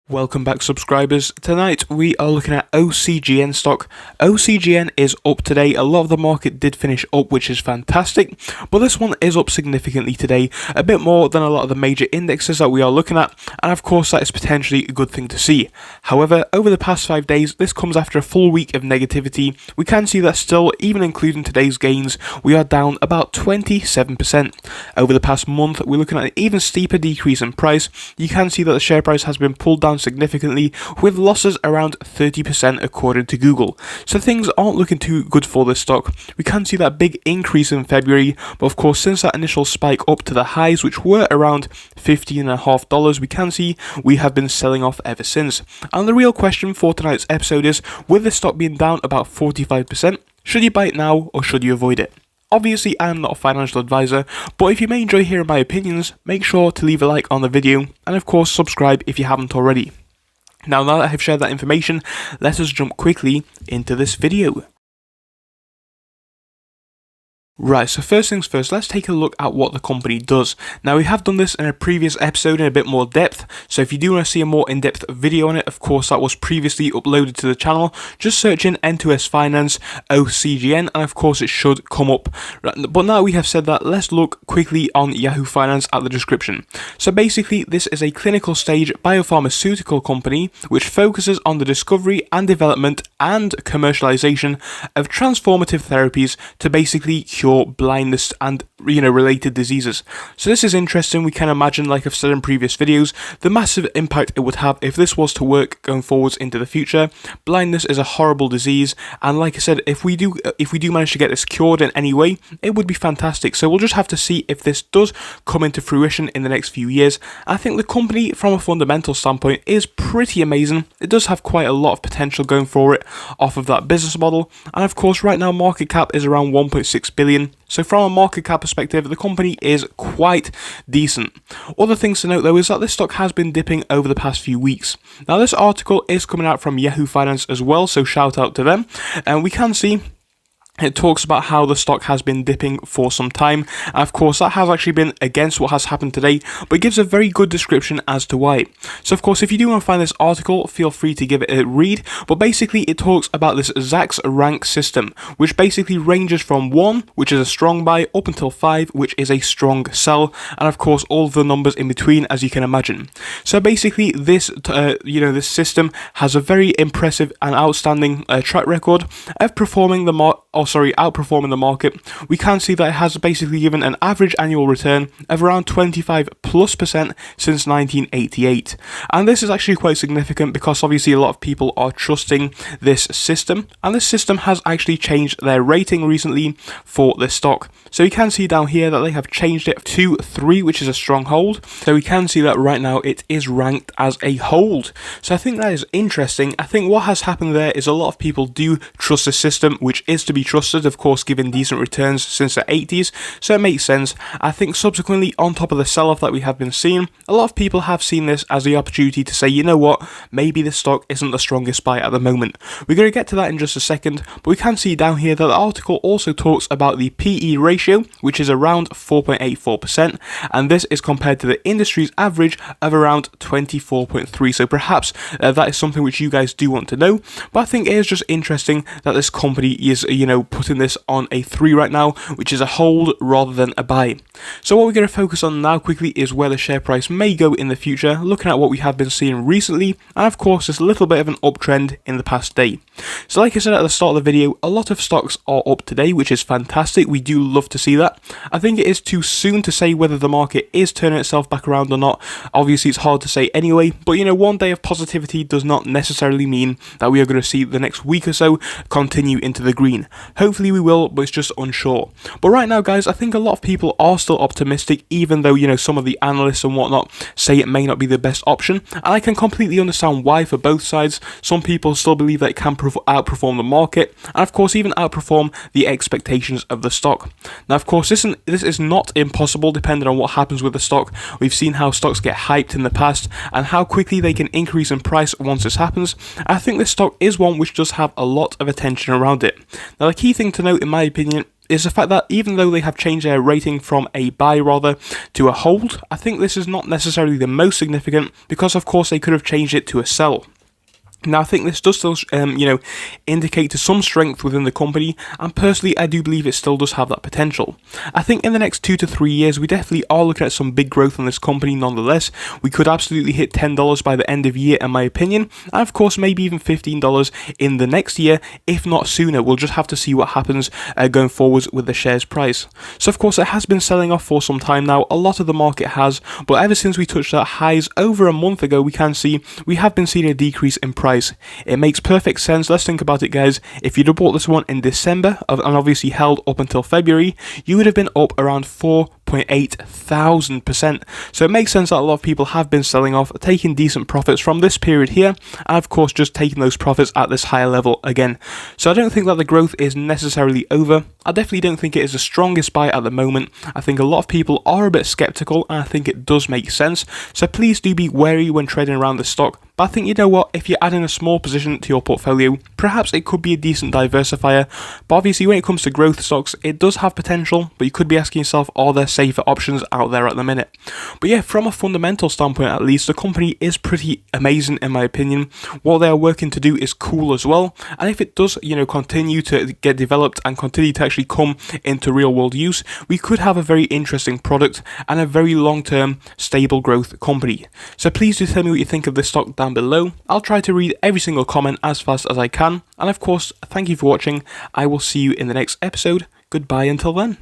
Welcome back, subscribers. Tonight we are looking at Ocgn stock. Ocgn is up today. A lot of the market did finish up, which is fantastic, but this one is up significantly today, a bit more than a lot of the major indexes that we are looking at, and of course that is potentially a good thing to see. However, over the past 5 days, this comes after a full week of negativity. We can see that still, even including today's gains, we are down about 27%. Over the past month, we're looking at an even steeper decrease in price. You can see that the share price has been pulled down significantly, with losses around 30% according to Google. So things aren't looking too good for this stock. We can see that big increase in February, but of course since that initial spike up to the highs, which were around $15.50, we can see we have been selling off ever since. And the real question for tonight's episode is, with this stock being down about 45%, should you buy it now or should you avoid it? Obviously, I am not a financial advisor, but if you may enjoy hearing my opinions, make sure to leave a like on the video, and of course subscribe if you haven't already. Now that I have shared that information, let us jump quickly into this video. Right, so first things first, let's take a look at what the company does. Now, we have done this in a previous episode in a bit more depth, so if you do want to see a more in-depth video on it, of course that was previously uploaded to the channel. Just search in N2S Finance Ocgn, and of course it should come up. But now we have said that, let's look quickly on Yahoo Finance at the description. So basically, this is a clinical stage biopharmaceutical company which focuses on the discovery and development and commercialization of transformative therapies to basically cure blindness and related diseases. So this is interesting. We can imagine, like I've said in previous videos, the massive impact it would have if this was to work going forwards into the future. Blindness is a horrible disease, and like I said, if we do manage to get this cured in any way, it would be fantastic. So we'll just have to see if this does come into fruition in the next few years. I think the company, from a fundamental standpoint, is pretty amazing. It does have quite a lot of potential going for it off of that business model, and of course right now market cap is around 1.6 billion. So from a market cap perspective, the company is quite decent. Other things to note though is that this stock has been dipping over the past few weeks. Now this article is coming out from Yahoo Finance as well, so shout out to them. And we can see it talks about how the stock has been dipping for some time. And of course, that has actually been against what has happened today, but it gives a very good description as to why. So of course, if you do want to find this article, feel free to give it a read. But basically, it talks about this Zacks rank system, which basically ranges from 1, which is a strong buy, up until 5, which is a strong sell. And of course, all of the numbers in between, as you can imagine. So basically, this this system has a very impressive and outstanding track record of outperforming the market. We can see that it has basically given an average annual return of around 25+% since 1988. And this is actually quite significant because obviously a lot of people are trusting this system, and this system has actually changed their rating recently for this stock. So you can see down here that they have changed it to 3, which is a strong hold. So we can see that right now it is ranked as a hold. So I think that is interesting. I think what has happened there is a lot of people do trust the system, which is to be trusted, of course, given decent returns since the 80s, so it makes sense. I think subsequently, on top of the sell-off that we have been seeing, a lot of people have seen this as the opportunity to say, you know what, maybe this stock isn't the strongest buy at the moment. We're going to get to that in just a second, but we can see down here that the article also talks about the PE ratio, which is around 4.84%, and this is compared to the industry's average of around 24.3, so perhaps that is something which you guys do want to know. But I think it is just interesting that this company is putting this on a 3 right now, which is a hold rather than a buy. So what we're going to focus on now quickly is where the share price may go in the future, looking at what we have been seeing recently, and of course there's a little bit of an uptrend in the past day. So like I said at the start of the video, a lot of stocks are up today, which is fantastic. We do love to see that. I think it is too soon to say whether the market is turning itself back around or not. Obviously it's hard to say anyway, but one day of positivity does not necessarily mean that we are going to see the next week or so continue into the green. Hopefully we will, but it's just unsure. But right now, guys, I think a lot of people are still optimistic, even though, some of the analysts and whatnot say it may not be the best option. And I can completely understand why for both sides. Some people still believe that it can outperform the market, and of course even outperform the expectations of the stock. Now, of course, this is not impossible depending on what happens with the stock. We've seen how stocks get hyped in the past and how quickly they can increase in price once this happens. I think this stock is one which does have a lot of attention around it. Now, the key thing to note, in my opinion, is the fact that even though they have changed their rating from a buy rather to a hold, I think this is not necessarily the most significant, because of course they could have changed it to a sell. Now, I think this does still, indicate to some strength within the company, and personally, I do believe it still does have that potential. I think in the next 2 to 3 years, we definitely are looking at some big growth on this company nonetheless. We could absolutely hit $10 by the end of year, in my opinion, and of course, maybe even $15 in the next year, if not sooner. We'll just have to see what happens going forwards with the shares price. So, of course, it has been selling off for some time now. A lot of the market has, but ever since we touched that highs over a month ago, we can see we have been seeing a decrease in price. It makes perfect sense. Let's think about it, guys. If you'd have bought this one in December and obviously held up until February, you would have been up around 4,800%. So it makes sense that a lot of people have been selling off, taking decent profits from this period here, and of course just taking those profits at this higher level again. So I don't think that the growth is necessarily over. I definitely don't think it is the strongest buy at the moment. I think a lot of people are a bit skeptical, and I think it does make sense. So please do be wary when trading around the stock. But I think, you know what, if you're adding a small position to your portfolio, perhaps it could be a decent diversifier. But obviously when it comes to growth stocks, it does have potential, but you could be asking yourself, are there safer options out there at the minute? But yeah, from a fundamental standpoint at least, the company is pretty amazing in my opinion. What they are working to do is cool as well, and if it does, continue to get developed and continue to actually come into real world use, we could have a very interesting product and a very long-term stable growth company. So please do tell me what you think of this stock down below. I'll try to read every single comment as fast as I can, and of course, thank you for watching. I will see you in the next episode. Goodbye until then.